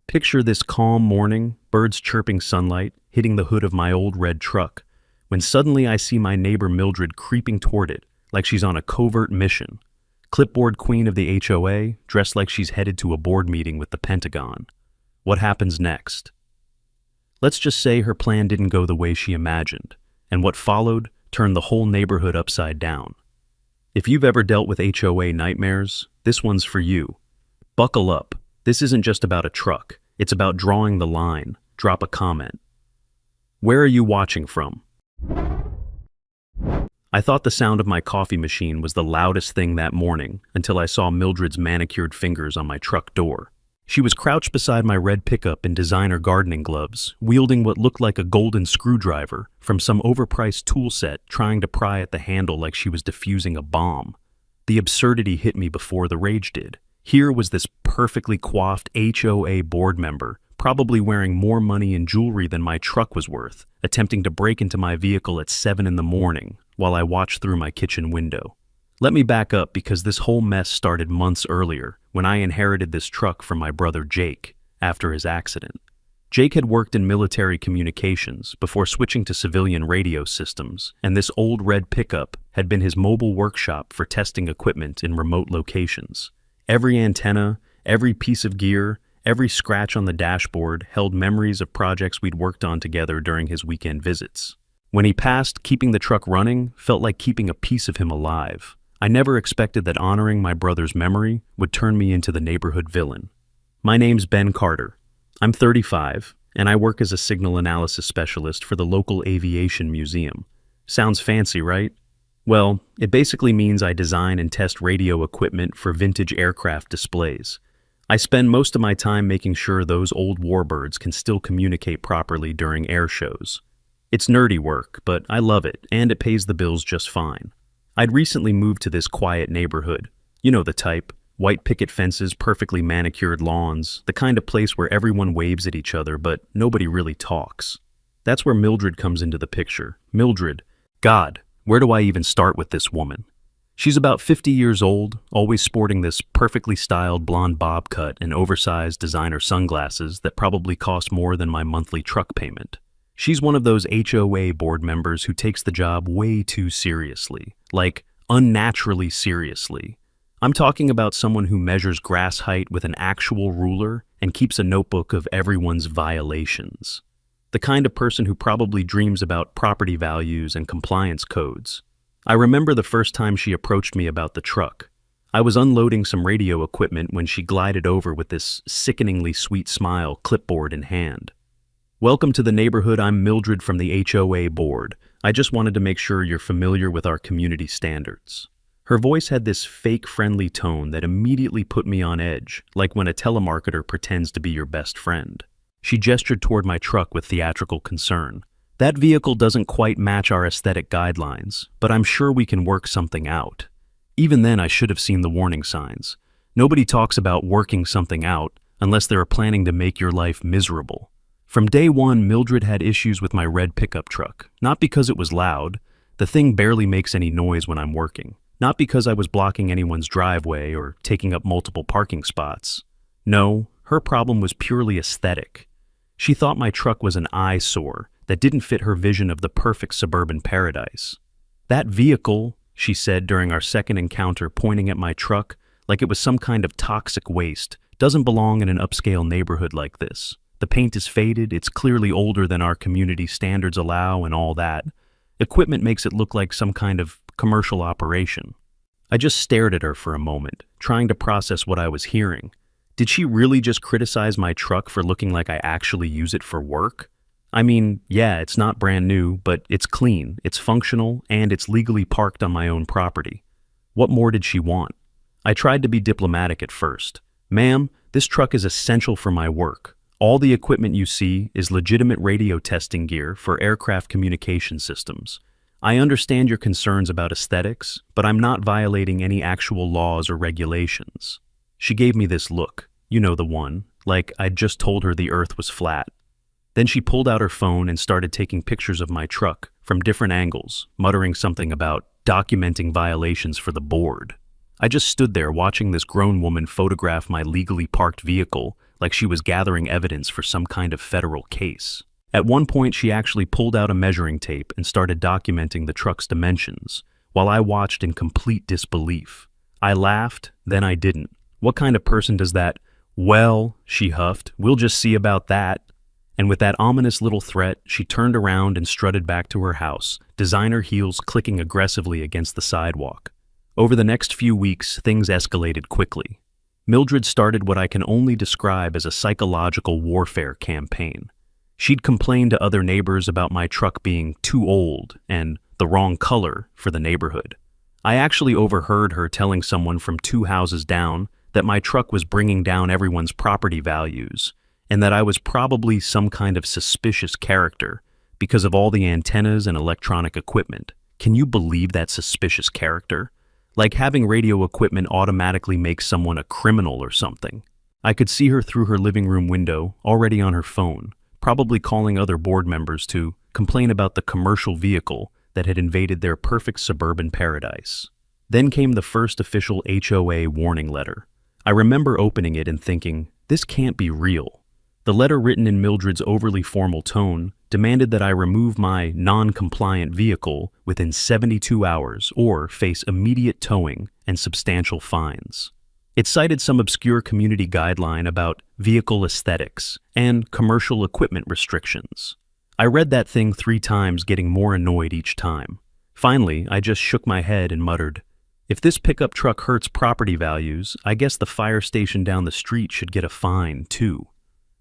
Picture this calm morning, birds chirping, sunlight hitting the hood of my old red truck, when suddenly I see my neighbor Mildred creeping toward it like she's on a covert mission. Clipboard queen of the HOA, dressed like she's headed to a board meeting with the Pentagon. What happens next? Let's just say her plan didn't go the way she imagined, and what followed turned the whole neighborhood upside down. If you've ever dealt with HOA nightmares, this one's for you. Buckle up. This isn't just about a truck. It's about drawing the line. Drop a comment. Where are you watching from? I thought the sound of my coffee machine was the loudest thing that morning until I saw Mildred's manicured fingers on my truck door. She was crouched beside my red pickup in designer gardening gloves, wielding what looked like a golden screwdriver from some overpriced tool set, trying to pry at the handle like she was defusing a bomb. The absurdity hit me before the rage did. Here was this perfectly coiffed HOA board member, probably wearing more money and jewelry than my truck was worth, attempting to break into my vehicle at 7 in the morning while I watched through my kitchen window. Let me back up because this whole mess started months earlier when I inherited this truck from my brother Jake after his accident. Jake had worked in military communications before switching to civilian radio systems, and this old red pickup had been his mobile workshop for testing equipment in remote locations. Every antenna, every piece of gear, every scratch on the dashboard held memories of projects we'd worked on together during his weekend visits. When he passed, keeping the truck running felt like keeping a piece of him alive. I never expected that honoring my brother's memory would turn me into the neighborhood villain. My name's Ben Carter. I'm 35, and I work as a signal analysis specialist for the local aviation museum. Sounds fancy, right? Well, it basically means I design and test radio equipment for vintage aircraft displays. I spend most of my time making sure those old warbirds can still communicate properly during air shows. It's nerdy work, but I love it, and it pays the bills just fine. I'd recently moved to this quiet neighborhood. You know the type. White picket fences, perfectly manicured lawns, the kind of place where everyone waves at each other, but nobody really talks. That's where Mildred comes into the picture. Mildred. God, where do I even start with this woman? She's about 50 years old, always sporting this perfectly styled blonde bob cut and oversized designer sunglasses that probably cost more than my monthly truck payment. She's one of those HOA board members who takes the job way too seriously, like unnaturally seriously. I'm talking about someone who measures grass height with an actual ruler and keeps a notebook of everyone's violations. The kind of person who probably dreams about property values and compliance codes. I remember the first time she approached me about the truck. I was unloading some radio equipment when she glided over with this sickeningly sweet smile, clipboard in hand. Welcome to the neighborhood. I'm Mildred from the HOA board. I just wanted to make sure you're familiar with our community standards. Her voice had this fake friendly tone that immediately put me on edge, like when a telemarketer pretends to be your best friend. She gestured toward my truck with theatrical concern. That vehicle doesn't quite match our aesthetic guidelines, but I'm sure we can work something out. Even then, I should have seen the warning signs. Nobody talks about working something out unless they're planning to make your life miserable. From day one, Mildred had issues with my red pickup truck. Not because it was loud. The thing barely makes any noise when I'm working. Not because I was blocking anyone's driveway or taking up multiple parking spots. No, her problem was purely aesthetic. She thought my truck was an eyesore that didn't fit her vision of the perfect suburban paradise. That vehicle, she said during our second encounter, pointing at my truck like it was some kind of toxic waste, doesn't belong in an upscale neighborhood like this. The paint is faded, it's clearly older than our community standards allow and all that. Equipment makes it look like some kind of commercial operation. I just stared at her for a moment, trying to process what I was hearing. Did she really just criticize my truck for looking like I actually use it for work? I mean, yeah, it's not brand new, but it's clean, it's functional, and it's legally parked on my own property. What more did she want? I tried to be diplomatic at first. Ma'am, this truck is essential for my work. All the equipment you see is legitimate radio testing gear for aircraft communication systems. I understand your concerns about aesthetics, but I'm not violating any actual laws or regulations. She gave me this look, you know the one, like I'd just told her the earth was flat. Then she pulled out her phone and started taking pictures of my truck from different angles, muttering something about documenting violations for the board. I just stood there watching this grown woman photograph my legally parked vehicle like she was gathering evidence for some kind of federal case. At one point, she actually pulled out a measuring tape and started documenting the truck's dimensions, while I watched in complete disbelief. I laughed, then I didn't. What kind of person does that? Well, she huffed, we'll just see about that. And with that ominous little threat, she turned around and strutted back to her house, designer heels clicking aggressively against the sidewalk. Over the next few weeks, things escalated quickly. Mildred started what I can only describe as a psychological warfare campaign. She'd complain to other neighbors about my truck being too old and the wrong color for the neighborhood. I actually overheard her telling someone from 2 houses down that my truck was bringing down everyone's property values, and that I was probably some kind of suspicious character because of all the antennas and electronic equipment. Can you believe that suspicious character? Like having radio equipment automatically makes someone a criminal or something. I could see her through her living room window, already on her phone, probably calling other board members to complain about the commercial vehicle that had invaded their perfect suburban paradise. Then came the first official HOA warning letter. I remember opening it and thinking, this can't be real. The letter, written in Mildred's overly formal tone, demanded that I remove my non-compliant vehicle within 72 hours or face immediate towing and substantial fines. It cited some obscure community guideline about vehicle aesthetics and commercial equipment restrictions. I read that thing 3 times, getting more annoyed each time. Finally, I just shook my head and muttered, if this pickup truck hurts property values, I guess the fire station down the street should get a fine, too.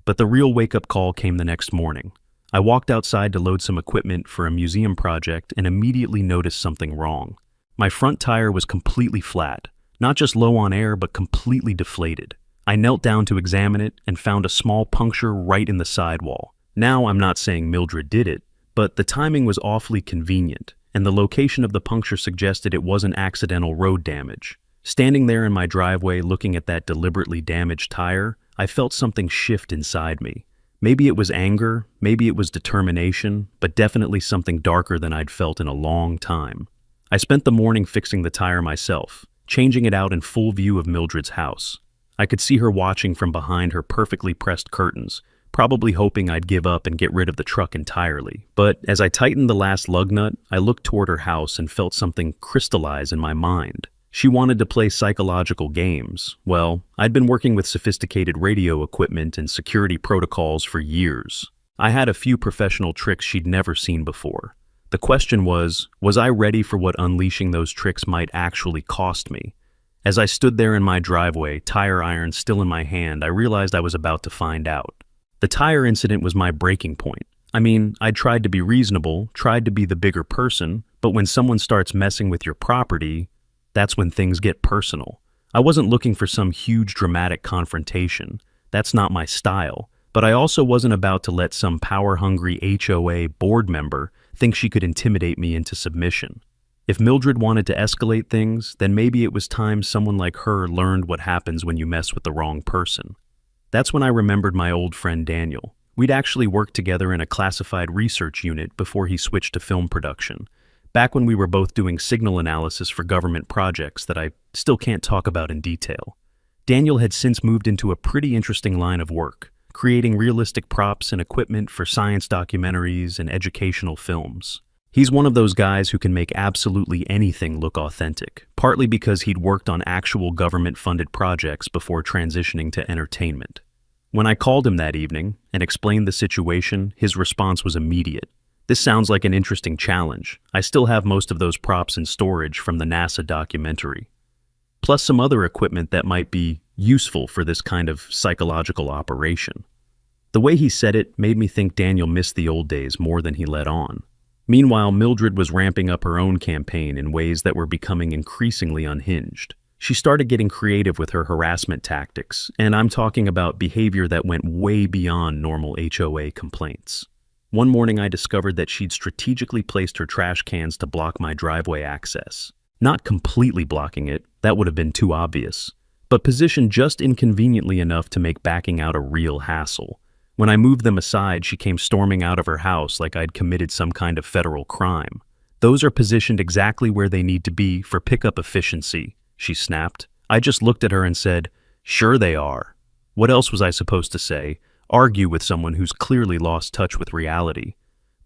But the real wake-up call came the next morning. I walked outside to load some equipment for a museum project and immediately noticed something wrong. My front tire was completely flat, not just low on air, but completely deflated. I knelt down to examine it and found a small puncture right in the sidewall. Now, I'm not saying Mildred did it, but the timing was awfully convenient, and the location of the puncture suggested it wasn't accidental road damage. Standing there in my driveway looking at that deliberately damaged tire, I felt something shift inside me. Maybe it was anger, maybe it was determination, but definitely something darker than I'd felt in a long time. I spent the morning fixing the tire myself, changing it out in full view of Mildred's house. I could see her watching from behind her perfectly pressed curtains, probably hoping I'd give up and get rid of the truck entirely. But as I tightened the last lug nut, I looked toward her house and felt something crystallize in my mind. She wanted to play psychological games. Well, I'd been working with sophisticated radio equipment and security protocols for years. I had a few professional tricks she'd never seen before. The question was I ready for what unleashing those tricks might actually cost me? As I stood there in my driveway, tire iron still in my hand, I realized I was about to find out. The tire incident was my breaking point. I mean, I tried to be reasonable, tried to be the bigger person, but when someone starts messing with your property, that's when things get personal. I wasn't looking for some huge dramatic confrontation. That's not my style. But I also wasn't about to let some power-hungry HOA board member think she could intimidate me into submission. If Mildred wanted to escalate things, then maybe it was time someone like her learned what happens when you mess with the wrong person. That's when I remembered my old friend Daniel. We'd actually worked together in a classified research unit before he switched to film production. Back when we were both doing signal analysis for government projects that I still can't talk about in detail. Daniel had since moved into a pretty interesting line of work, creating realistic props and equipment for science documentaries and educational films. He's one of those guys who can make absolutely anything look authentic, partly because he'd worked on actual government-funded projects before transitioning to entertainment. When I called him that evening and explained the situation, his response was immediate. This sounds like an interesting challenge. I still have most of those props in storage from the NASA documentary, plus some other equipment that might be useful for this kind of psychological operation. The way he said it made me think Daniel missed the old days more than he let on. Meanwhile, Mildred was ramping up her own campaign in ways that were becoming increasingly unhinged. She started getting creative with her harassment tactics, and I'm talking about behavior that went way beyond normal HOA complaints. One morning I discovered that she'd strategically placed her trash cans to block my driveway access. Not completely blocking it, that would have been too obvious, but positioned just inconveniently enough to make backing out a real hassle. When I moved them aside, she came storming out of her house like I'd committed some kind of federal crime. "Those are positioned exactly where they need to be for pickup efficiency," she snapped. I just looked at her and said, "Sure they are." What else was I supposed to say? Argue with someone who's clearly lost touch with reality.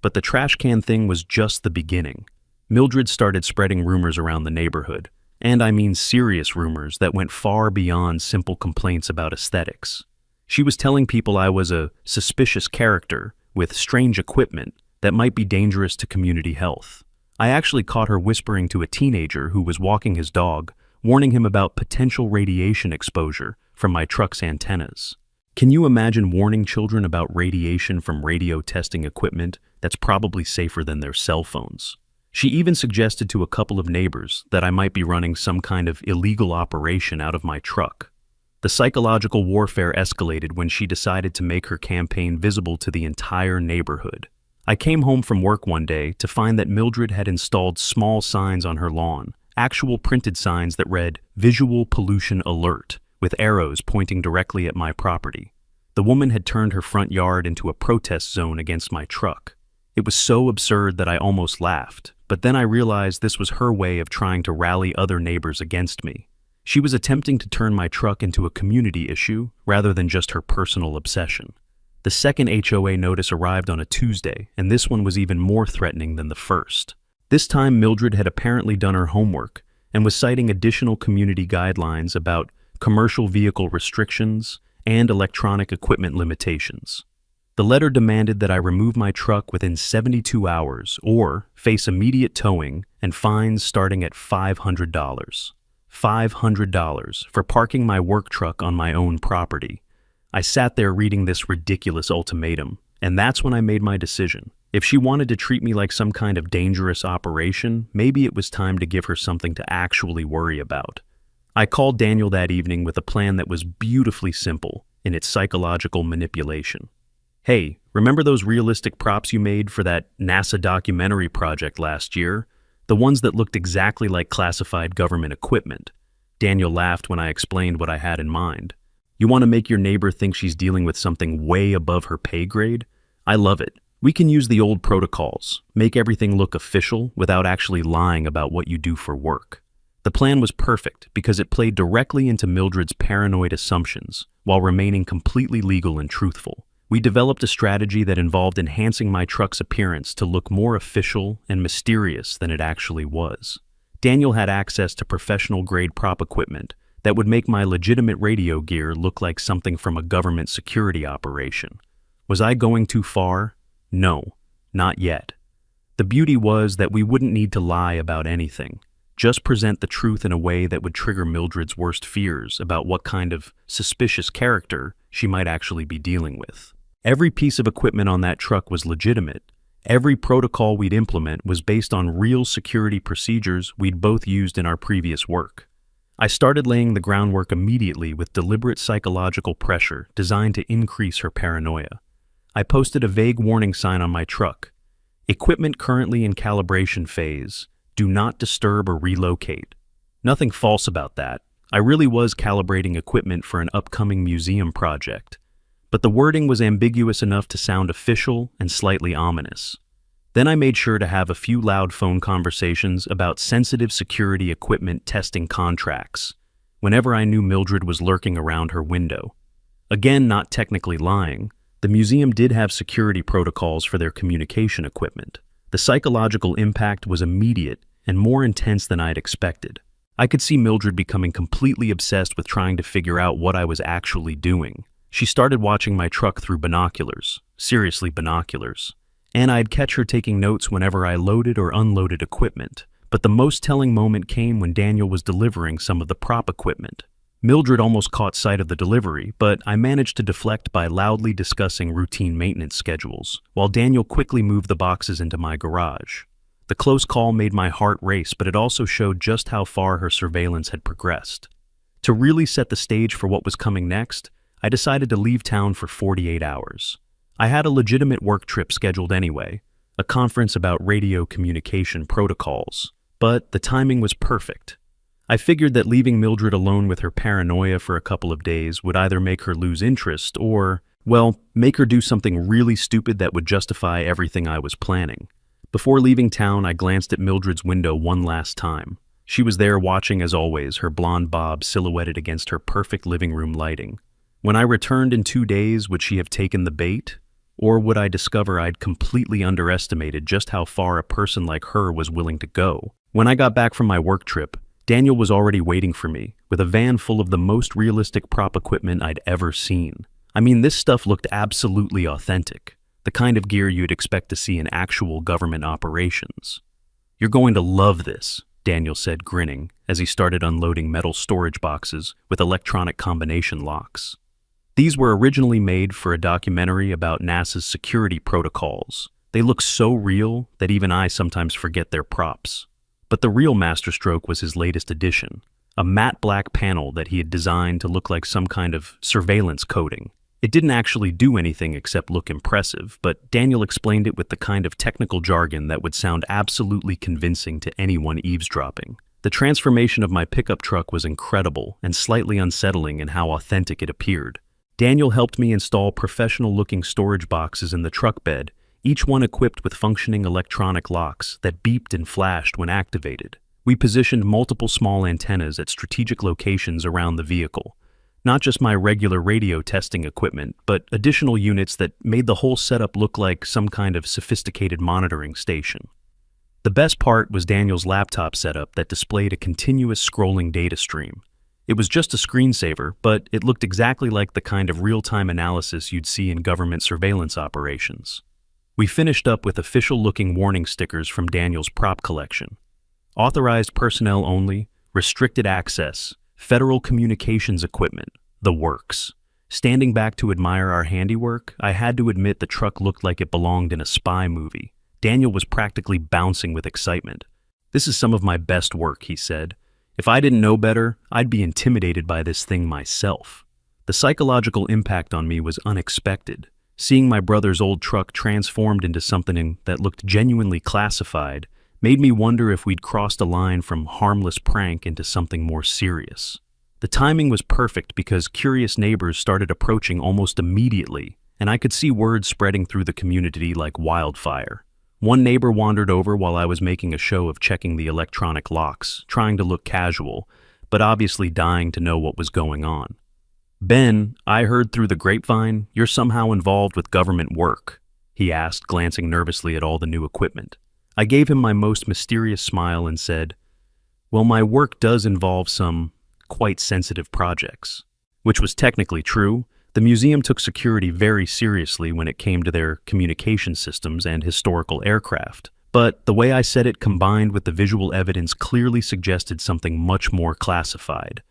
But the trash can thing was just the beginning. Mildred started spreading rumors around the neighborhood, and I mean serious rumors that went far beyond simple complaints about aesthetics. She was telling people I was a suspicious character with strange equipment that might be dangerous to community health. I actually caught her whispering to a teenager who was walking his dog, warning him about potential radiation exposure from my truck's antennas. Can you imagine warning children about radiation from radio testing equipment that's probably safer than their cell phones? She even suggested to a couple of neighbors that I might be running some kind of illegal operation out of my truck. The psychological warfare escalated when she decided to make her campaign visible to the entire neighborhood. I came home from work one day to find that Mildred had installed small signs on her lawn, actual printed signs that read "Visual Pollution Alert," with arrows pointing directly at my property. The woman had turned her front yard into a protest zone against my truck. It was so absurd that I almost laughed, but then I realized this was her way of trying to rally other neighbors against me. She was attempting to turn my truck into a community issue rather than just her personal obsession. The second HOA notice arrived on a Tuesday, and this one was even more threatening than the first. This time Mildred had apparently done her homework and was citing additional community guidelines about commercial vehicle restrictions and electronic equipment limitations. The letter demanded that I remove my truck within 72 hours or face immediate towing and fines starting at $500. $500 for parking my work truck on my own property. I sat there reading this ridiculous ultimatum, and that's when I made my decision. If she wanted to treat me like some kind of dangerous operation, maybe it was time to give her something to actually worry about. I called Daniel that evening with a plan that was beautifully simple in its psychological manipulation. Hey, remember those realistic props you made for that NASA documentary project last year? The ones that looked exactly like classified government equipment. Daniel laughed when I explained what I had in mind. You want to make your neighbor think she's dealing with something way above her pay grade? I love it. We can use the old protocols, make everything look official without actually lying about what you do for work. The plan was perfect because it played directly into Mildred's paranoid assumptions while remaining completely legal and truthful. We developed a strategy that involved enhancing my truck's appearance to look more official and mysterious than it actually was. Daniel had access to professional-grade prop equipment that would make my legitimate radio gear look like something from a government security operation. Was I going too far? No, not yet. The beauty was that we wouldn't need to lie about anything. Just present the truth in a way that would trigger Mildred's worst fears about what kind of suspicious character she might actually be dealing with. Every piece of equipment on that truck was legitimate. Every protocol we'd implement was based on real security procedures we'd both used in our previous work. I started laying the groundwork immediately with deliberate psychological pressure designed to increase her paranoia. I posted a vague warning sign on my truck. Equipment currently in calibration phase. Do not disturb or relocate. Nothing false about that. I really was calibrating equipment for an upcoming museum project. But the wording was ambiguous enough to sound official and slightly ominous. Then I made sure to have a few loud phone conversations about sensitive security equipment testing contracts whenever I knew Mildred was lurking around her window. Again, not technically lying, the museum did have security protocols for their communication equipment. The psychological impact was immediate and more intense than I'd expected. I could see Mildred becoming completely obsessed with trying to figure out what I was actually doing. She started watching my truck through binoculars, seriously binoculars, and I'd catch her taking notes whenever I loaded or unloaded equipment. But the most telling moment came when Daniel was delivering some of the prop equipment. Mildred almost caught sight of the delivery, but I managed to deflect by loudly discussing routine maintenance schedules, while Daniel quickly moved the boxes into my garage. The close call made my heart race, but it also showed just how far her surveillance had progressed. To really set the stage for what was coming next, I decided to leave town for 48 hours. I had a legitimate work trip scheduled anyway, a conference about radio communication protocols, but the timing was perfect. I figured that leaving Mildred alone with her paranoia for a couple of days would either make her lose interest or, well, make her do something really stupid that would justify everything I was planning. Before leaving town, I glanced at Mildred's window one last time. She was there watching as always, her blonde bob silhouetted against her perfect living room lighting. When I returned in 2 days, would she have taken the bait? Or would I discover I'd completely underestimated just how far a person like her was willing to go? When I got back from my work trip, Daniel was already waiting for me, with a van full of the most realistic prop equipment I'd ever seen. I mean, this stuff looked absolutely authentic, the kind of gear you'd expect to see in actual government operations. "You're going to love this," Daniel said, grinning, as he started unloading metal storage boxes with electronic combination locks. These were originally made for a documentary about NASA's security protocols. They look so real that even I sometimes forget they're props. But the real masterstroke was his latest addition, a matte black panel that he had designed to look like some kind of surveillance coating. It didn't actually do anything except look impressive, but Daniel explained it with the kind of technical jargon that would sound absolutely convincing to anyone eavesdropping. The transformation of my pickup truck was incredible and slightly unsettling in how authentic it appeared. Daniel helped me install professional-looking storage boxes in the truck bed, each one equipped with functioning electronic locks that beeped and flashed when activated. We positioned multiple small antennas at strategic locations around the vehicle. Not just my regular radio testing equipment, but additional units that made the whole setup look like some kind of sophisticated monitoring station. The best part was Daniel's laptop setup that displayed a continuous scrolling data stream. It was just a screensaver, but it looked exactly like the kind of real-time analysis you'd see in government surveillance operations. We finished up with official-looking warning stickers from Daniel's prop collection. Authorized personnel only, restricted access, federal communications equipment, the works. Standing back to admire our handiwork, I had to admit the truck looked like it belonged in a spy movie. Daniel was practically bouncing with excitement. "This is some of my best work," he said. "If I didn't know better, I'd be intimidated by this thing myself." The psychological impact on me was unexpected. Seeing my brother's old truck transformed into something that looked genuinely classified made me wonder if we'd crossed a line from harmless prank into something more serious. The timing was perfect because curious neighbors started approaching almost immediately, and I could see word spreading through the community like wildfire. One neighbor wandered over while I was making a show of checking the electronic locks, trying to look casual, but obviously dying to know what was going on. "Ben, I heard through the grapevine you're somehow involved with government work," he asked, glancing nervously at all the new equipment. I gave him my most mysterious smile and said, "Well, my work does involve some quite sensitive projects." Which was technically true. The museum took security very seriously when it came to their communication systems and historical aircraft. But the way I said it combined with the visual evidence clearly suggested something much more classified.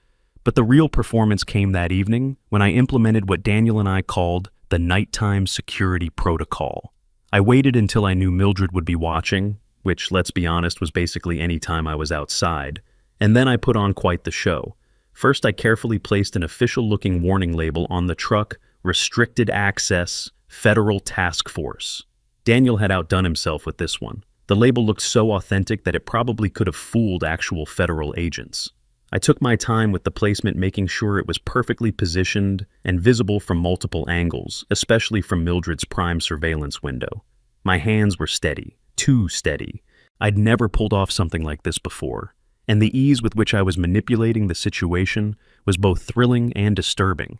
But the real performance came that evening when I implemented what Daniel and I called the nighttime security protocol. I waited until I knew Mildred would be watching, which, let's be honest, was basically any time I was outside, and then I put on quite the show. First, I carefully placed an official-looking warning label on the truck, "Restricted Access, Federal Task Force." Daniel had outdone himself with this one. The label looked so authentic that it probably could have fooled actual federal agents. I took my time with the placement, making sure it was perfectly positioned and visible from multiple angles, especially from Mildred's prime surveillance window. My hands were steady, too steady. I'd never pulled off something like this before, and the ease with which I was manipulating the situation was both thrilling and disturbing.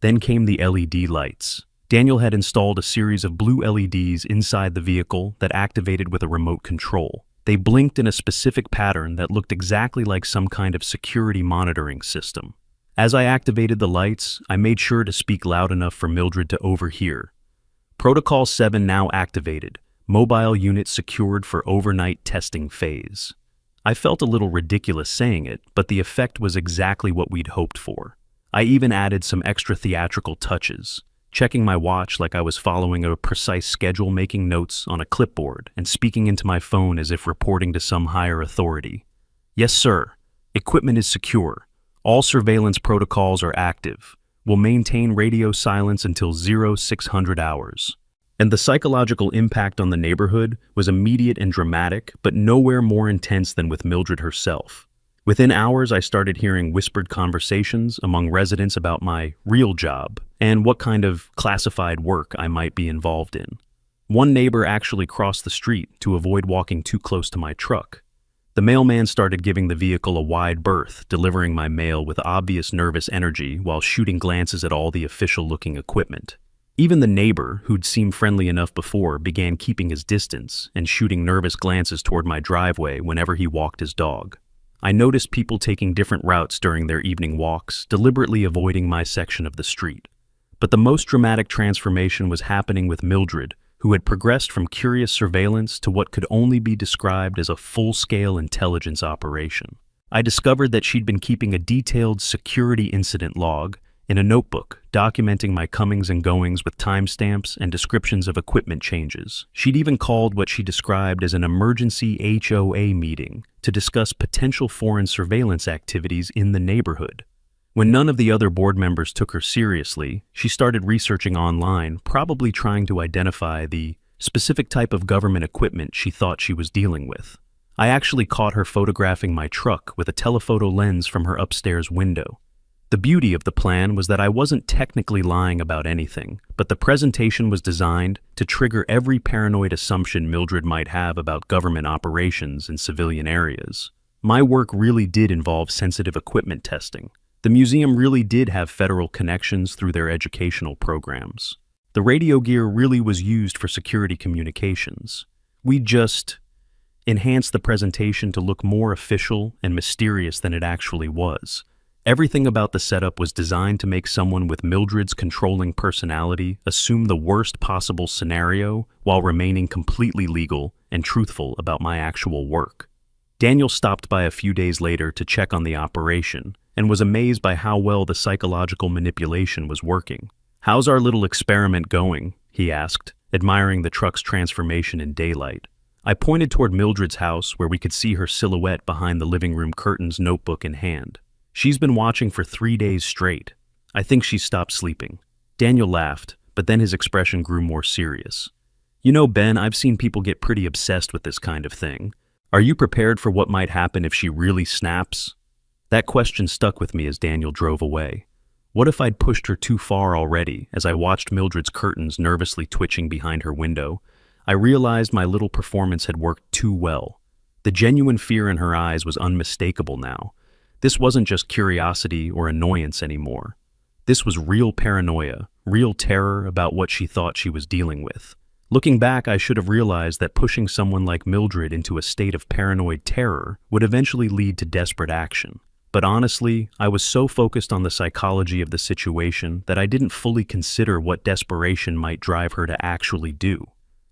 Then came the LED lights. Daniel had installed a series of blue LEDs inside the vehicle that activated with a remote control. They blinked in a specific pattern that looked exactly like some kind of security monitoring system. As I activated the lights, I made sure to speak loud enough for Mildred to overhear. "Protocol 7 now activated. Mobile unit secured for overnight testing phase." I felt a little ridiculous saying it, but the effect was exactly what we'd hoped for. I even added some extra theatrical touches, checking my watch like I was following a precise schedule, making notes on a clipboard, and speaking into my phone as if reporting to some higher authority. "Yes, sir. Equipment is secure. All surveillance protocols are active. Will maintain radio silence until 0600 hours." And the psychological impact on the neighborhood was immediate and dramatic, but nowhere more intense than with Mildred herself. Within hours, I started hearing whispered conversations among residents about my real job and what kind of classified work I might be involved in. One neighbor actually crossed the street to avoid walking too close to my truck. The mailman started giving the vehicle a wide berth, delivering my mail with obvious nervous energy while shooting glances at all the official-looking equipment. Even the neighbor, who'd seemed friendly enough before, began keeping his distance and shooting nervous glances toward my driveway whenever he walked his dog. I noticed people taking different routes during their evening walks, deliberately avoiding my section of the street. But the most dramatic transformation was happening with Mildred, who had progressed from curious surveillance to what could only be described as a full-scale intelligence operation. I discovered that she'd been keeping a detailed security incident log in a notebook, documenting my comings and goings with timestamps and descriptions of equipment changes. She'd even called what she described as an emergency HOA meeting to discuss potential foreign surveillance activities in the neighborhood. When none of the other board members took her seriously, she started researching online, probably trying to identify the specific type of government equipment she thought she was dealing with. I actually caught her photographing my truck with a telephoto lens from her upstairs window. The beauty of the plan was that I wasn't technically lying about anything, but the presentation was designed to trigger every paranoid assumption Mildred might have about government operations in civilian areas. My work really did involve sensitive equipment testing. The museum really did have federal connections through their educational programs. The radio gear really was used for security communications. We just enhanced the presentation to look more official and mysterious than it actually was. Everything about the setup was designed to make someone with Mildred's controlling personality assume the worst possible scenario while remaining completely legal and truthful about my actual work. Daniel stopped by a few days later to check on the operation and was amazed by how well the psychological manipulation was working. "How's our little experiment going?" he asked, admiring the truck's transformation in daylight. I pointed toward Mildred's house, where we could see her silhouette behind the living room curtains, notebook in hand. "She's been watching for 3 days straight. I think she's stopped sleeping." Daniel laughed, but then his expression grew more serious. "You know, Ben, I've seen people get pretty obsessed with this kind of thing. Are you prepared for what might happen if she really snaps?" That question stuck with me as Daniel drove away. What if I'd pushed her too far already? As I watched Mildred's curtains nervously twitching behind her window, I realized my little performance had worked too well. The genuine fear in her eyes was unmistakable now. This wasn't just curiosity or annoyance anymore. This was real paranoia, real terror about what she thought she was dealing with. Looking back, I should have realized that pushing someone like Mildred into a state of paranoid terror would eventually lead to desperate action. But honestly, I was so focused on the psychology of the situation that I didn't fully consider what desperation might drive her to actually do.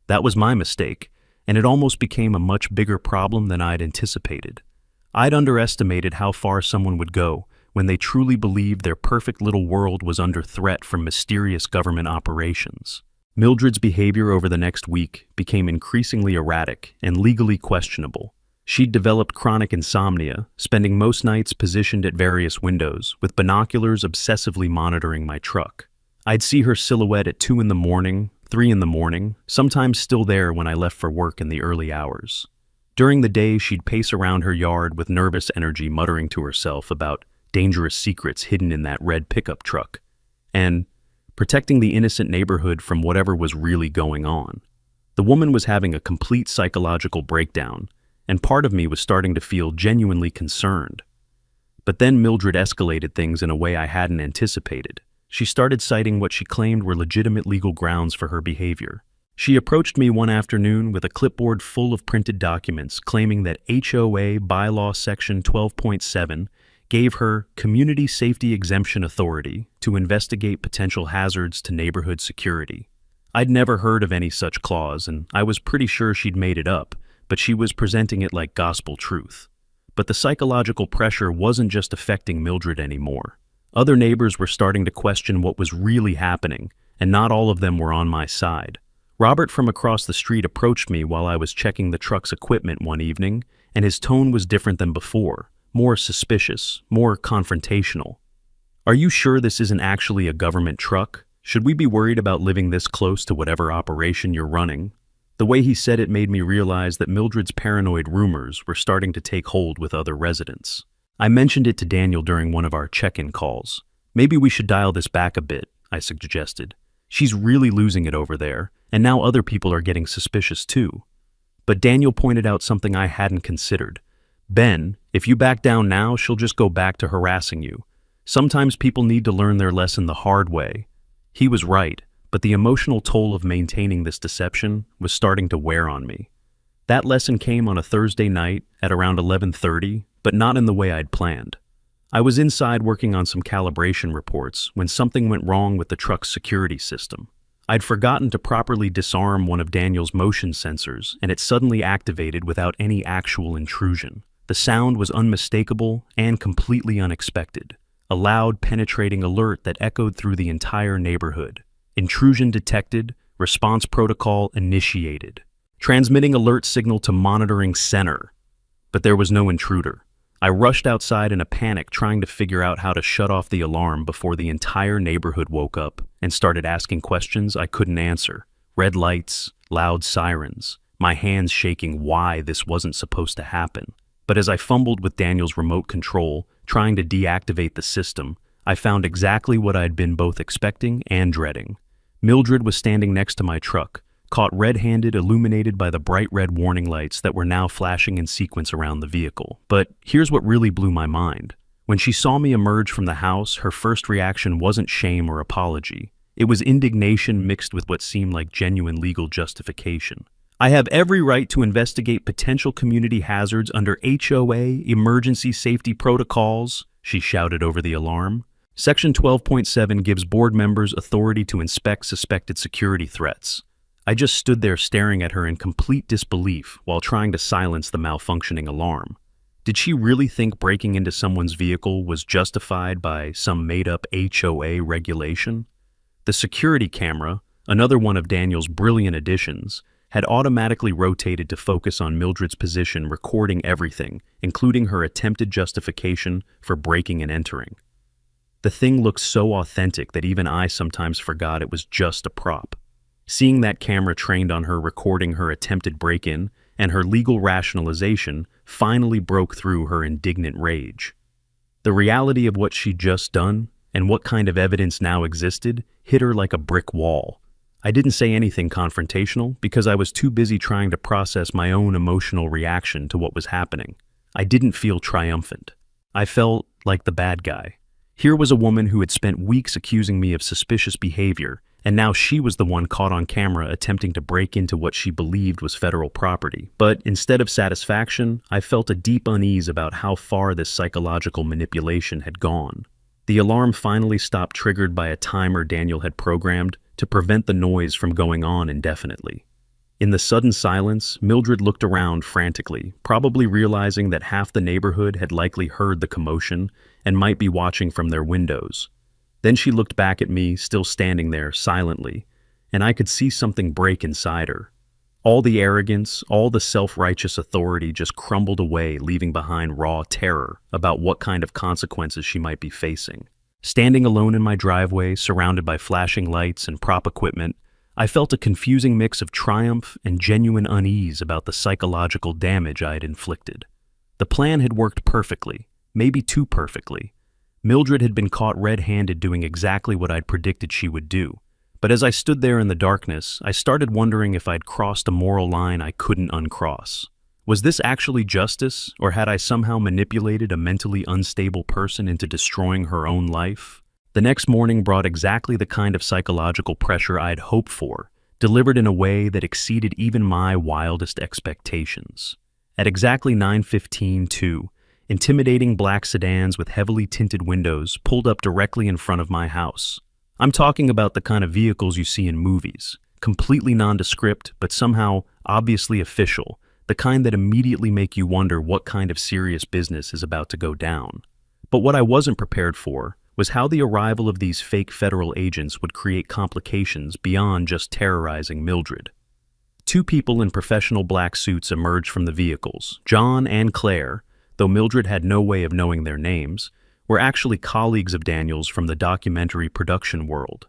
That was my mistake, and it almost became a much bigger problem than I'd anticipated. I'd underestimated how far someone would go when they truly believed their perfect little world was under threat from mysterious government operations. Mildred's behavior over the next week became increasingly erratic and legally questionable. She'd developed chronic insomnia, spending most nights positioned at various windows, with binoculars obsessively monitoring my truck. I'd see her silhouette at 2 in the morning, 3 in the morning, sometimes still there when I left for work in the early hours. During the day, she'd pace around her yard with nervous energy, muttering to herself about dangerous secrets hidden in that red pickup truck, and protecting the innocent neighborhood from whatever was really going on. The woman was having a complete psychological breakdown, and part of me was starting to feel genuinely concerned. But then Mildred escalated things in a way I hadn't anticipated. She started citing what she claimed were legitimate legal grounds for her behavior. She approached me one afternoon with a clipboard full of printed documents claiming that HOA bylaw section 12.7 gave her community safety exemption authority to investigate potential hazards to neighborhood security. I'd never heard of any such clause, and I was pretty sure she'd made it up, but she was presenting it like gospel truth. But the psychological pressure wasn't just affecting Mildred anymore. Other neighbors were starting to question what was really happening, and not all of them were on my side. Robert from across the street approached me while I was checking the truck's equipment one evening, and his tone was different than before, more suspicious, more confrontational. "Are you sure this isn't actually a government truck? Should we be worried about living this close to whatever operation you're running?" The way he said it made me realize that Mildred's paranoid rumors were starting to take hold with other residents. I mentioned it to Daniel during one of our check-in calls. "Maybe we should dial this back a bit," I suggested. "She's really losing it over there, and now other people are getting suspicious too." But Daniel pointed out something I hadn't considered. "Ben, if you back down now, she'll just go back to harassing you. Sometimes people need to learn their lesson the hard way." He was right, but the emotional toll of maintaining this deception was starting to wear on me. That lesson came on a Thursday night at around 11:30, but not in the way I'd planned. I was inside working on some calibration reports when something went wrong with the truck's security system. I'd forgotten to properly disarm one of Daniel's motion sensors, and it suddenly activated without any actual intrusion. The sound was unmistakable and completely unexpected. A loud, penetrating alert that echoed through the entire neighborhood. Intrusion detected, response protocol initiated. Transmitting alert signal to monitoring center. But there was no intruder. I rushed outside in a panic, trying to figure out how to shut off the alarm before the entire neighborhood woke up and started asking questions I couldn't answer. Red lights, loud sirens, my hands shaking why this wasn't supposed to happen. But as I fumbled with Daniel's remote control, trying to deactivate the system, I found exactly what I'd been both expecting and dreading. Mildred was standing next to my truck, caught red-handed, illuminated by the bright red warning lights that were now flashing in sequence around the vehicle. But here's what really blew my mind. When she saw me emerge from the house, her first reaction wasn't shame or apology. It was indignation mixed with what seemed like genuine legal justification. "I have every right to investigate potential community hazards under HOA emergency safety protocols," she shouted over the alarm. Section 12.7 gives board members authority to inspect suspected security threats. I just stood there staring at her in complete disbelief while trying to silence the malfunctioning alarm. Did she really think breaking into someone's vehicle was justified by some made-up HOA regulation? The security camera, another one of Daniel's brilliant additions, had automatically rotated to focus on Mildred's position, recording everything, including her attempted justification for breaking and entering. The thing looked so authentic that even I sometimes forgot it was just a prop. Seeing that camera trained on her recording her attempted break-in and her legal rationalization finally broke through her indignant rage. The reality of what she'd just done and what kind of evidence now existed hit her like a brick wall. I didn't say anything confrontational because I was too busy trying to process my own emotional reaction to what was happening. I didn't feel triumphant. I felt like the bad guy. Here was a woman who had spent weeks accusing me of suspicious behavior, and now she was the one caught on camera attempting to break into what she believed was federal property. But instead of satisfaction, I felt a deep unease about how far this psychological manipulation had gone. The alarm finally stopped, triggered by a timer Daniel had programmed to prevent the noise from going on indefinitely. In the sudden silence, Mildred looked around frantically, probably realizing that half the neighborhood had likely heard the commotion and might be watching from their windows. Then she looked back at me, still standing there silently, and I could see something break inside her. All the arrogance, all the self-righteous authority just crumbled away, leaving behind raw terror about what kind of consequences she might be facing. Standing alone in my driveway, surrounded by flashing lights and prop equipment, I felt a confusing mix of triumph and genuine unease about the psychological damage I had inflicted. The plan had worked perfectly, maybe too perfectly. Mildred had been caught red-handed doing exactly what I'd predicted she would do. But as I stood there in the darkness, I started wondering if I'd crossed a moral line I couldn't uncross. Was this actually justice, or had I somehow manipulated a mentally unstable person into destroying her own life? The next morning brought exactly the kind of psychological pressure I'd hoped for, delivered in a way that exceeded even my wildest expectations. At exactly 9:15, two intimidating black sedans with heavily tinted windows pulled up directly in front of my house. I'm talking about the kind of vehicles you see in movies, completely nondescript but somehow obviously official, the kind that immediately make you wonder what kind of serious business is about to go down. But what I wasn't prepared for was how the arrival of these fake federal agents would create complications beyond just terrorizing Mildred. Two people in professional black suits emerged from the vehicles. John and Claire, though Mildred had no way of knowing their names, were actually colleagues of Daniel's from the documentary production world.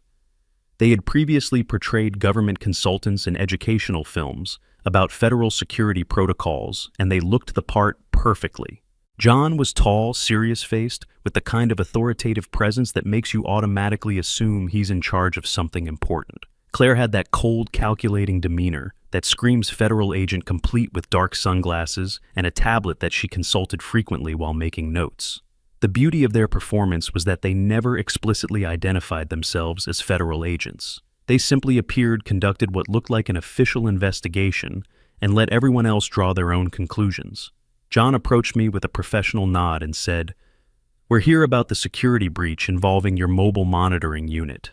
They had previously portrayed government consultants in educational films about federal security protocols, and they looked the part perfectly. John was tall, serious-faced, with the kind of authoritative presence that makes you automatically assume he's in charge of something important. Claire had that cold, calculating demeanor that screams federal agent complete with dark sunglasses and a tablet that she consulted frequently while making notes. The beauty of their performance was that they never explicitly identified themselves as federal agents. They simply appeared, conducted what looked like an official investigation, and let everyone else draw their own conclusions. John approached me with a professional nod and said, "We're here about the security breach involving your mobile monitoring unit."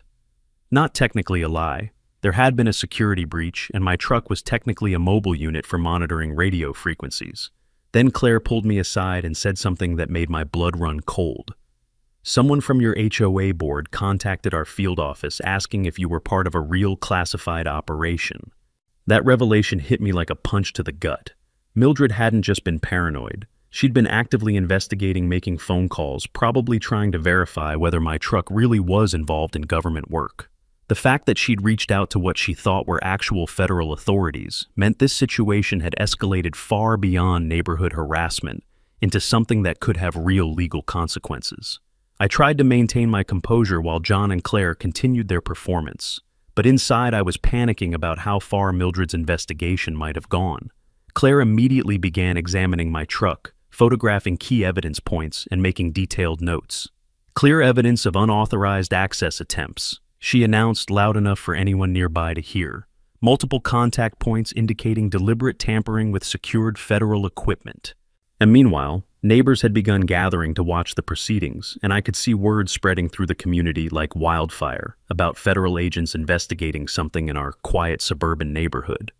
Not technically a lie. There had been a security breach, and my truck was technically a mobile unit for monitoring radio frequencies. Then Claire pulled me aside and said something that made my blood run cold. "Someone from your HOA board contacted our field office asking if you were part of a real classified operation." That revelation hit me like a punch to the gut. Mildred hadn't just been paranoid. She'd been actively investigating, making phone calls, probably trying to verify whether my truck really was involved in government work. The fact that she'd reached out to what she thought were actual federal authorities meant this situation had escalated far beyond neighborhood harassment into something that could have real legal consequences. I tried to maintain my composure while John and Claire continued their performance, but inside I was panicking about how far Mildred's investigation might have gone. Claire immediately began examining my truck, photographing key evidence points and making detailed notes. "Clear evidence of unauthorized access attempts," she announced loud enough for anyone nearby to hear. "Multiple contact points indicating deliberate tampering with secured federal equipment." And meanwhile, neighbors had begun gathering to watch the proceedings, and I could see word spreading through the community like wildfire about federal agents investigating something in our quiet suburban neighborhood.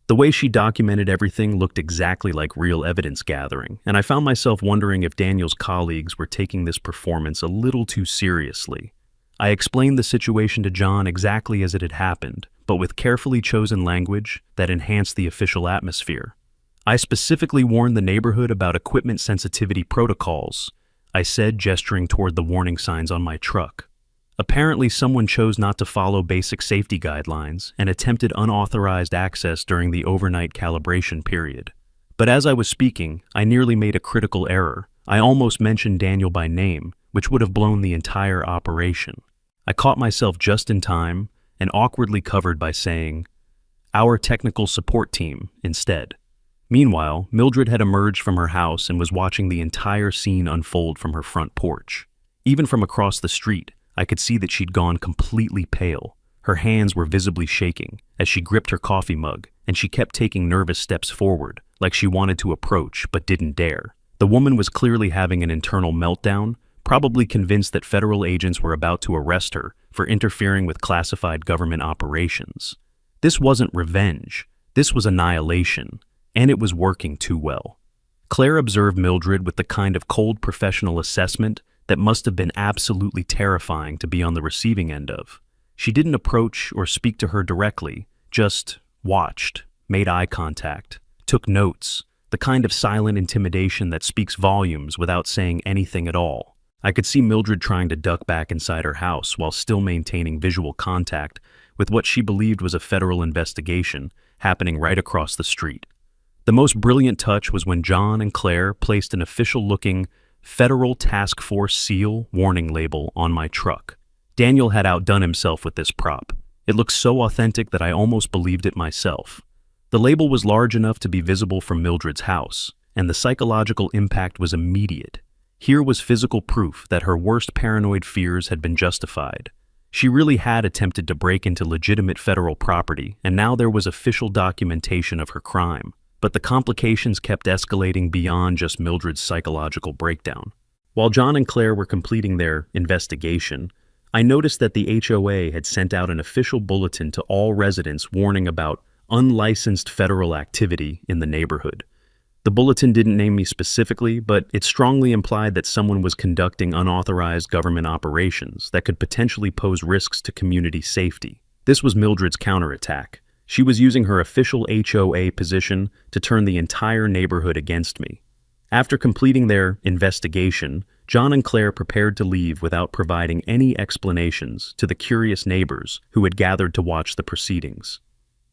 The way she documented everything looked exactly like real evidence gathering, and I found myself wondering if Daniel's colleagues were taking this performance a little too seriously. I explained the situation to John exactly as it had happened, but with carefully chosen language that enhanced the official atmosphere. I specifically warned the neighborhood about equipment sensitivity protocols, I said, gesturing toward the warning signs on my truck. Apparently, someone chose not to follow basic safety guidelines and attempted unauthorized access during the overnight calibration period. But as I was speaking, I nearly made a critical error. I almost mentioned Daniel by name, which would have blown the entire operation. I caught myself just in time and awkwardly covered by saying, "our technical support team," instead. Meanwhile, Mildred had emerged from her house and was watching the entire scene unfold from her front porch. Even from across the street, I could see that she'd gone completely pale. Her hands were visibly shaking as she gripped her coffee mug, and she kept taking nervous steps forward, like she wanted to approach but didn't dare. The woman was clearly having an internal meltdown, probably convinced that federal agents were about to arrest her for interfering with classified government operations. This wasn't revenge, this was annihilation, and it was working too well. Claire observed Mildred with the kind of cold professional assessment that must have been absolutely terrifying to be on the receiving end of. She didn't approach or speak to her directly, just watched, made eye contact, took notes, the kind of silent intimidation that speaks volumes without saying anything at all. I could see Mildred trying to duck back inside her house while still maintaining visual contact with what she believed was a federal investigation happening right across the street. The most brilliant touch was when John and Claire placed an official-looking Federal Task Force seal warning label on my truck. Daniel had outdone himself with this prop. It looked so authentic that I almost believed it myself. The label was large enough to be visible from Mildred's house, and the psychological impact was immediate. Here was physical proof that her worst paranoid fears had been justified. She really had attempted to break into legitimate federal property, and now there was official documentation of her crime. But the complications kept escalating beyond just Mildred's psychological breakdown. While John and Claire were completing their investigation, I noticed that the HOA had sent out an official bulletin to all residents warning about unlicensed federal activity in the neighborhood. The bulletin didn't name me specifically, but it strongly implied that someone was conducting unauthorized government operations that could potentially pose risks to community safety. This was Mildred's counterattack. She was using her official HOA position to turn the entire neighborhood against me. After completing their investigation, John and Claire prepared to leave without providing any explanations to the curious neighbors who had gathered to watch the proceedings.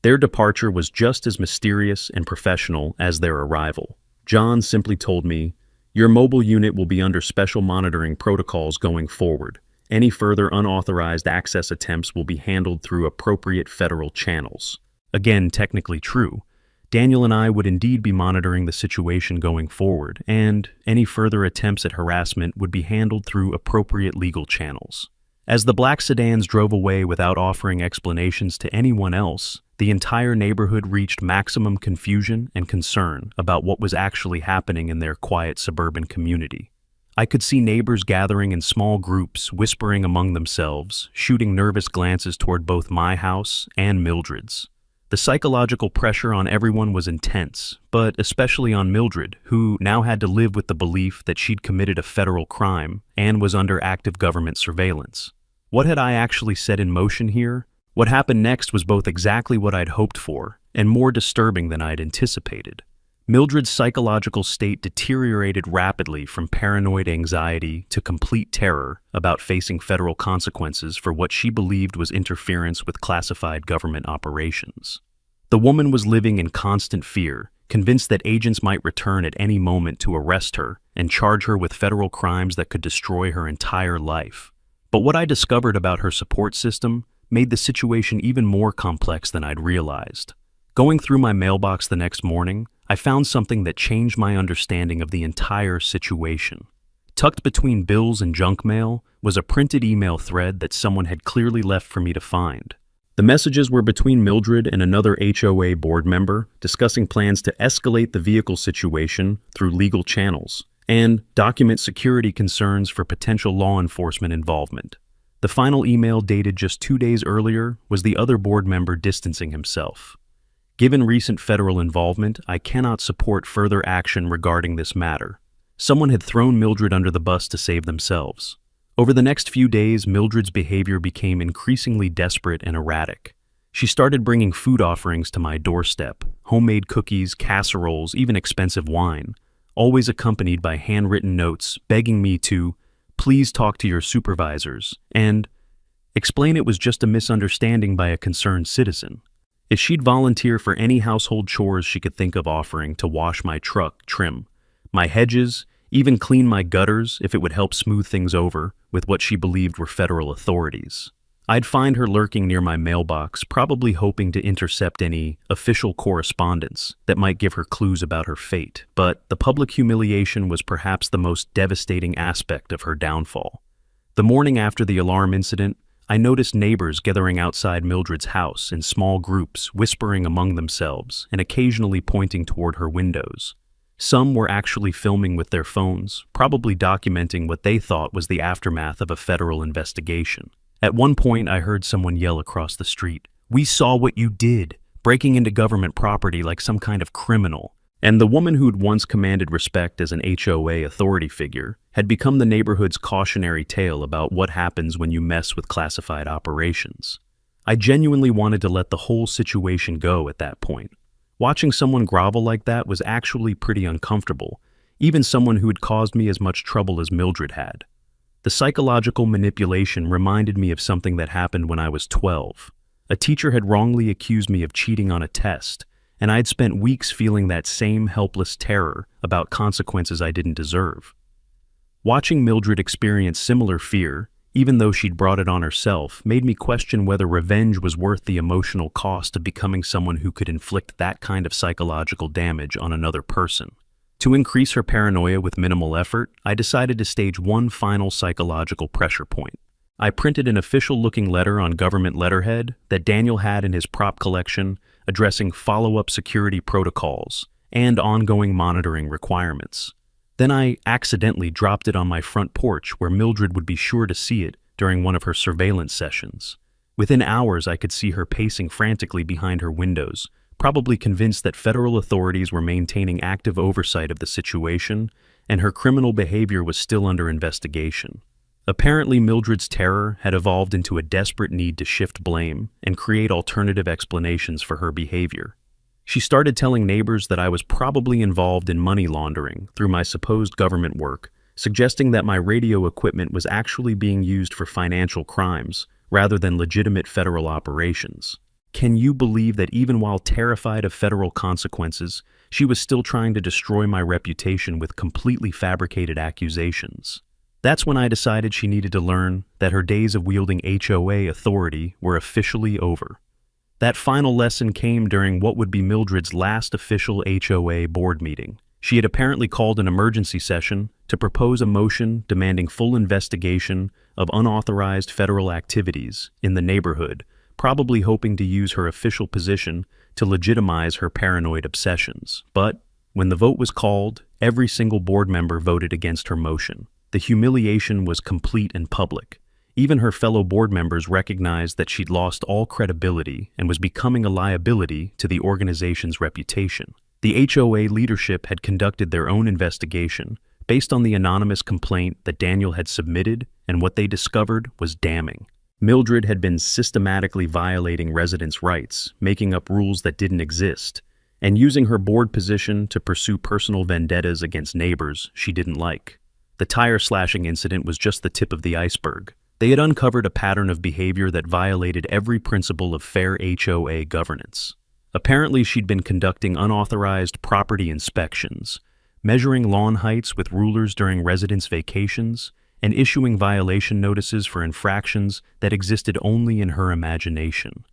Their departure was just as mysterious and professional as their arrival. John simply told me, "Your mobile unit will be under special monitoring protocols going forward. Any further unauthorized access attempts will be handled through appropriate federal channels." again technically true, Daniel and I would indeed be monitoring the situation going forward, and any further attempts at harassment would be handled through appropriate legal channels. As the black sedans drove away without offering explanations to anyone else, the entire neighborhood reached maximum confusion and concern about what was actually happening in their quiet suburban community. I could see neighbors gathering in small groups, whispering among themselves, shooting nervous glances toward both my house and Mildred's. The psychological pressure on everyone was intense, but especially on Mildred, who now had to live with the belief that she'd committed a federal crime and was under active government surveillance. What had I actually set in motion here? What happened next was both exactly what I'd hoped for and more disturbing than I'd anticipated. Mildred's psychological state deteriorated rapidly from paranoid anxiety to complete terror about facing federal consequences for what she believed was interference with classified government operations. The woman was living in constant fear, convinced that agents might return at any moment to arrest her and charge her with federal crimes that could destroy her entire life. But what I discovered about her support system made the situation even more complex than I'd realized. Going through my mailbox the next morning, I found something that changed my understanding of the entire situation. Tucked between bills and junk mail was a printed email thread that someone had clearly left for me to find. The messages were between Mildred and another HOA board member discussing plans to escalate the vehicle situation through legal channels and document security concerns for potential law enforcement involvement. The final email, dated just 2 days earlier, was the other board member distancing himself. Given recent federal involvement, I cannot support further action regarding this matter. Someone had thrown Mildred under the bus to save themselves. Over the next few days, Mildred's behavior became increasingly desperate and erratic. She started bringing food offerings to my doorstep, homemade cookies, casseroles, even expensive wine, always accompanied by handwritten notes begging me to please talk to your supervisors and explain it was just a misunderstanding by a concerned citizen. If she'd volunteer for any household chores she could think of offering, to wash my truck, trim my hedges, even clean my gutters if it would help smooth things over with what she believed were federal authorities. I'd find her lurking near my mailbox, probably hoping to intercept any official correspondence that might give her clues about her fate. But the public humiliation was perhaps the most devastating aspect of her downfall. The morning after the alarm incident, I noticed neighbors gathering outside Mildred's house in small groups, whispering among themselves and occasionally pointing toward her windows. Some were actually filming with their phones, probably documenting what they thought was the aftermath of a federal investigation. At one point, I heard someone yell across the street, "We saw what you did, breaking into government property like some kind of criminal." And the woman who'd once commanded respect as an HOA authority figure had become the neighborhood's cautionary tale about what happens when you mess with classified operations. I genuinely wanted to let the whole situation go at that point. Watching someone grovel like that was actually pretty uncomfortable, even someone who had caused me as much trouble as Mildred had. The psychological manipulation reminded me of something that happened when I was 12. A teacher had wrongly accused me of cheating on a test, and I'd spent weeks feeling that same helpless terror about consequences I didn't deserve. Watching Mildred experience similar fear, even though she'd brought it on herself, made me question whether revenge was worth the emotional cost of becoming someone who could inflict that kind of psychological damage on another person. To increase her paranoia with minimal effort, I decided to stage one final psychological pressure point. I printed an official-looking letter on government letterhead that Daniel had in his prop collection, addressing follow-up security protocols and ongoing monitoring requirements. Then I accidentally dropped it on my front porch where Mildred would be sure to see it during one of her surveillance sessions. Within hours, I could see her pacing frantically behind her windows, probably convinced that federal authorities were maintaining active oversight of the situation and her criminal behavior was still under investigation. Apparently, Mildred's terror had evolved into a desperate need to shift blame and create alternative explanations for her behavior. She started telling neighbors that I was probably involved in money laundering through my supposed government work, suggesting that my radio equipment was actually being used for financial crimes rather than legitimate federal operations. Can you believe that even while terrified of federal consequences, she was still trying to destroy my reputation with completely fabricated accusations? That's when I decided she needed to learn that her days of wielding HOA authority were officially over. That final lesson came during what would be Mildred's last official HOA board meeting. She had apparently called an emergency session to propose a motion demanding full investigation of unauthorized federal activities in the neighborhood, probably hoping to use her official position to legitimize her paranoid obsessions. But when the vote was called, every single board member voted against her motion. The humiliation was complete and public. Even her fellow board members recognized that she'd lost all credibility and was becoming a liability to the organization's reputation. The HOA leadership had conducted their own investigation based on the anonymous complaint that Daniel had submitted, and what they discovered was damning. Mildred had been systematically violating residents' rights, making up rules that didn't exist, and using her board position to pursue personal vendettas against neighbors she didn't like. The tire slashing incident was just the tip of the iceberg. They had uncovered a pattern of behavior that violated every principle of fair HOA governance. Apparently, she'd been conducting unauthorized property inspections, measuring lawn heights with rulers during residents' vacations, and issuing violation notices for infractions that existed only in her imagination.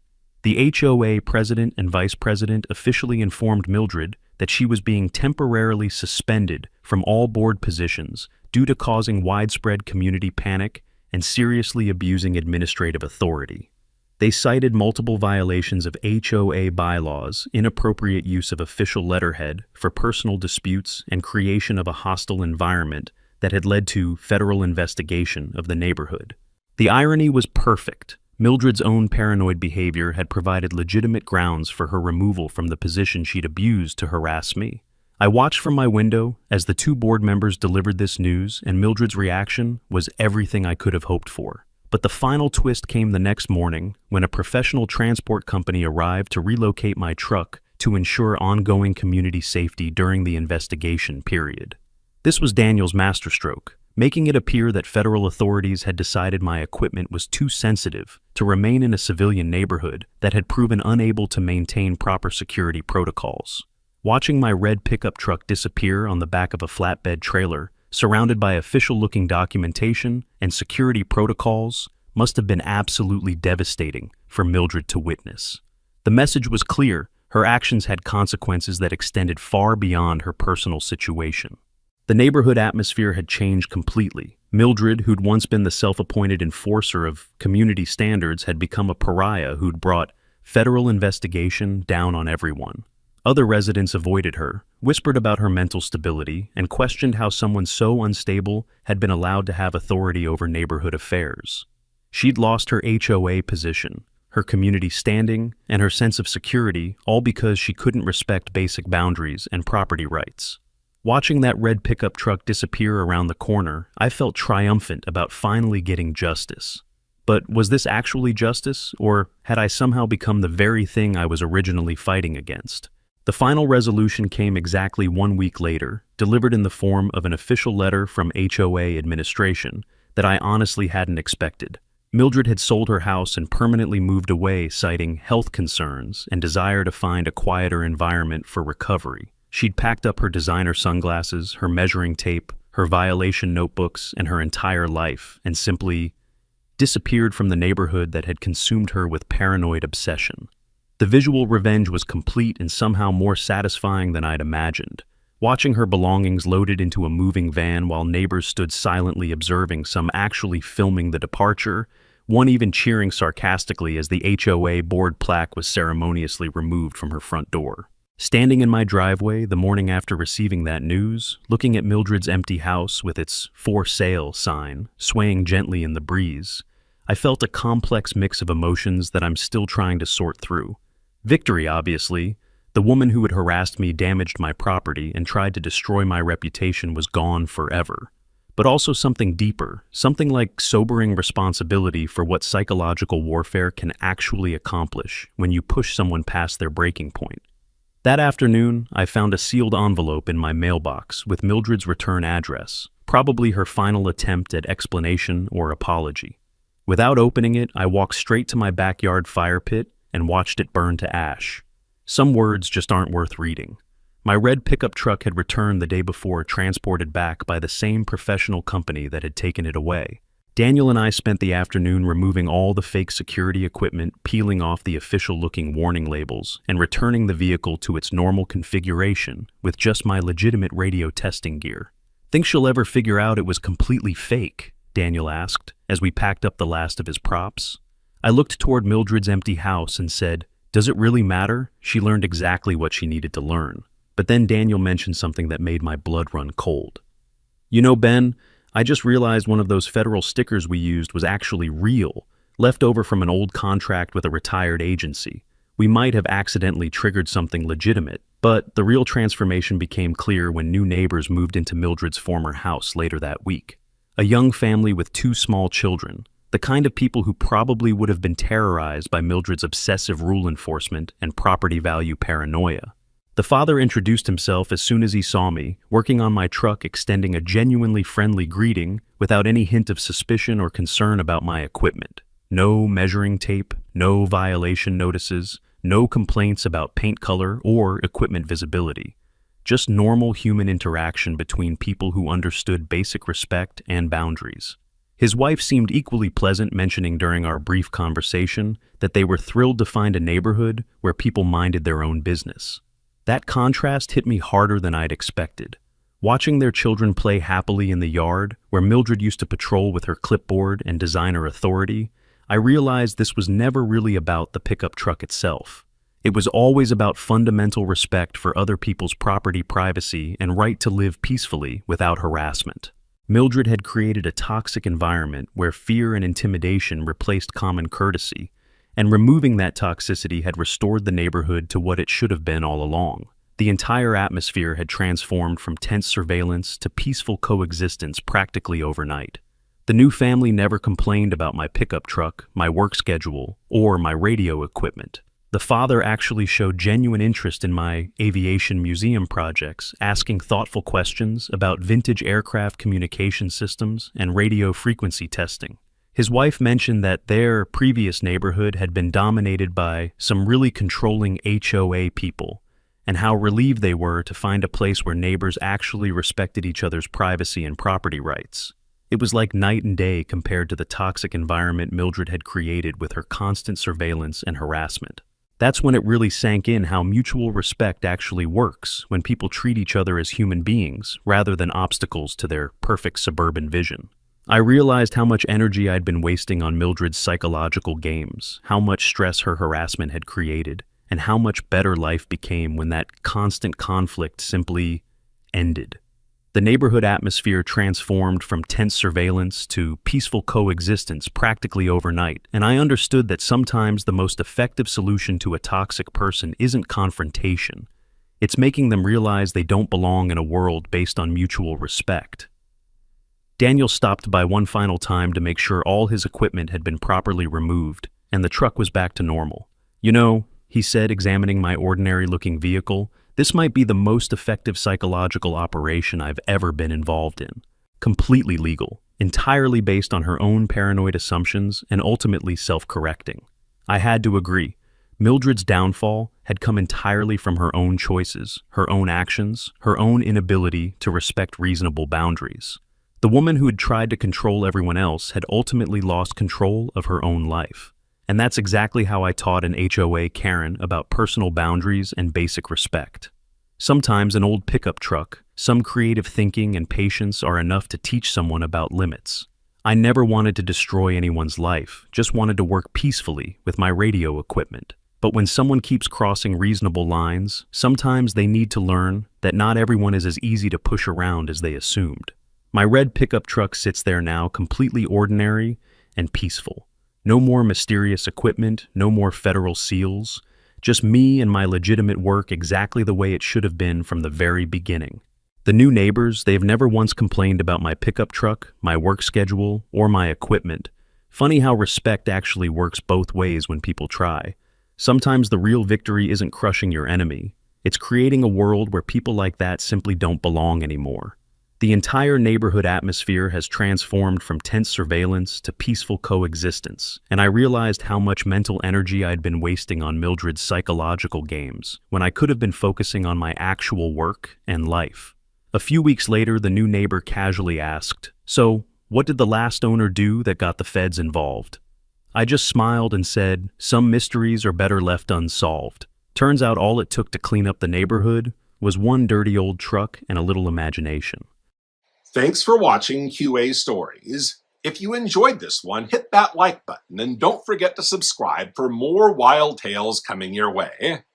The HOA president and vice president officially informed Mildred that she was being temporarily suspended from all board positions due to causing widespread community panic and seriously abusing administrative authority. They cited multiple violations of HOA bylaws, inappropriate use of official letterhead for personal disputes, and creation of a hostile environment that had led to federal investigation of the neighborhood. The irony was perfect. Mildred's own paranoid behavior had provided legitimate grounds for her removal from the position she'd abused to harass me. I watched from my window as the two board members delivered this news, and Mildred's reaction was everything I could have hoped for. But the final twist came the next morning when a professional transport company arrived to relocate my truck to ensure ongoing community safety during the investigation period. This was Daniel's masterstroke, making it appear that federal authorities had decided my equipment was too sensitive to remain in a civilian neighborhood that had proven unable to maintain proper security protocols. Watching my red pickup truck disappear on the back of a flatbed trailer, surrounded by official-looking documentation and security protocols, must have been absolutely devastating for Mildred to witness. The message was clear. Her actions had consequences that extended far beyond her personal situation. The neighborhood atmosphere had changed completely. Mildred, who'd once been the self-appointed enforcer of community standards, had become a pariah who'd brought federal investigation down on everyone. Other residents avoided her, whispered about her mental stability, and questioned how someone so unstable had been allowed to have authority over neighborhood affairs. She'd lost her HOA position, her community standing, and her sense of security, all because she couldn't respect basic boundaries and property rights. Watching that red pickup truck disappear around the corner, I felt triumphant about finally getting justice. But was this actually justice, or had I somehow become the very thing I was originally fighting against? The final resolution came exactly 1 week later, delivered in the form of an official letter from HOA administration that I honestly hadn't expected. Mildred had sold her house and permanently moved away, citing health concerns and desire to find a quieter environment for recovery. She'd packed up her designer sunglasses, her measuring tape, her violation notebooks, and her entire life, and simply disappeared from the neighborhood that had consumed her with paranoid obsession. The visual revenge was complete and somehow more satisfying than I'd imagined. Watching her belongings loaded into a moving van while neighbors stood silently observing, some actually filming the departure, one even cheering sarcastically as the HOA board plaque was ceremoniously removed from her front door. Standing in my driveway the morning after receiving that news, looking at Mildred's empty house with its "For Sale" sign swaying gently in the breeze, I felt a complex mix of emotions that I'm still trying to sort through. Victory, obviously. The woman who had harassed me, damaged my property, and tried to destroy my reputation was gone forever. But also something deeper, something like sobering responsibility for what psychological warfare can actually accomplish when you push someone past their breaking point. That afternoon, I found a sealed envelope in my mailbox with Mildred's return address, probably her final attempt at explanation or apology. Without opening it, I walked straight to my backyard fire pit and watched it burn to ash. Some words just aren't worth reading. My red pickup truck had returned the day before, transported back by the same professional company that had taken it away. Daniel and I spent the afternoon removing all the fake security equipment, peeling off the official-looking warning labels, and returning the vehicle to its normal configuration with just my legitimate radio testing gear. "Think she'll ever figure out it was completely fake?" Daniel asked, as we packed up the last of his props. I looked toward Mildred's empty house and said, "Does it really matter? She learned exactly what she needed to learn." But then Daniel mentioned something that made my blood run cold. "You know, Ben, I just realized one of those federal stickers we used was actually real, left over from an old contract with a retired agency. We might have accidentally triggered something legitimate, but the real transformation became clear when new neighbors moved into Mildred's former house later that week. A young family with 2 small children, the kind of people who probably would have been terrorized by Mildred's obsessive rule enforcement and property value paranoia. The father introduced himself as soon as he saw me, working on my truck, extending a genuinely friendly greeting without any hint of suspicion or concern about my equipment. No measuring tape, no violation notices, no complaints about paint color or equipment visibility. Just normal human interaction between people who understood basic respect and boundaries. His wife seemed equally pleasant, mentioning during our brief conversation that they were thrilled to find a neighborhood where people minded their own business. That contrast hit me harder than I'd expected. Watching their children play happily in the yard, where Mildred used to patrol with her clipboard and designer authority, I realized this was never really about the pickup truck itself. It was always about fundamental respect for other people's property privacy and right to live peacefully without harassment. Mildred had created a toxic environment where fear and intimidation replaced common courtesy, and removing that toxicity had restored the neighborhood to what it should have been all along. The entire atmosphere had transformed from tense surveillance to peaceful coexistence practically overnight. The new family never complained about my pickup truck, my work schedule, or my radio equipment. The father actually showed genuine interest in my aviation museum projects, asking thoughtful questions about vintage aircraft communication systems and radio frequency testing. His wife mentioned that their previous neighborhood had been dominated by some really controlling HOA people, and how relieved they were to find a place where neighbors actually respected each other's privacy and property rights. It was like night and day compared to the toxic environment Mildred had created with her constant surveillance and harassment. That's when it really sank in how mutual respect actually works when people treat each other as human beings rather than obstacles to their perfect suburban vision. I realized how much energy I'd been wasting on Mildred's psychological games, how much stress her harassment had created, and how much better life became when that constant conflict simply ended. The neighborhood atmosphere transformed from tense surveillance to peaceful coexistence practically overnight, and I understood that sometimes the most effective solution to a toxic person isn't confrontation. It's making them realize they don't belong in a world based on mutual respect. Daniel stopped by one final time to make sure all his equipment had been properly removed and the truck was back to normal. "You know," he said, examining my ordinary-looking vehicle, "this might be the most effective psychological operation I've ever been involved in. Completely legal, entirely based on her own paranoid assumptions and ultimately self-correcting." I had to agree. Mildred's downfall had come entirely from her own choices, her own actions, her own inability to respect reasonable boundaries. The woman who had tried to control everyone else had ultimately lost control of her own life. And that's exactly how I taught an HOA Karen about personal boundaries and basic respect. Sometimes an old pickup truck, some creative thinking and patience are enough to teach someone about limits. I never wanted to destroy anyone's life, just wanted to work peacefully with my radio equipment. But when someone keeps crossing reasonable lines, sometimes they need to learn that not everyone is as easy to push around as they assumed. My red pickup truck sits there now, completely ordinary and peaceful. No more mysterious equipment, no more federal seals, just me and my legitimate work exactly the way it should have been from the very beginning. The new neighbors, they've never once complained about my pickup truck, my work schedule, or my equipment. Funny how respect actually works both ways when people try. Sometimes the real victory isn't crushing your enemy. It's creating a world where people like that simply don't belong anymore. The entire neighborhood atmosphere has transformed from tense surveillance to peaceful coexistence, and I realized how much mental energy I'd been wasting on Mildred's psychological games, when I could have been focusing on my actual work and life. A few weeks later, the new neighbor casually asked, "So, What did the last owner do that got the feds involved? I just smiled and said, some mysteries are better left unsolved. Turns out all it took to clean up the neighborhood was one dirty old truck and a little imagination. Thanks for watching QA Stories. If you enjoyed this one, hit that like button and don't forget to subscribe for more wild tales coming your way.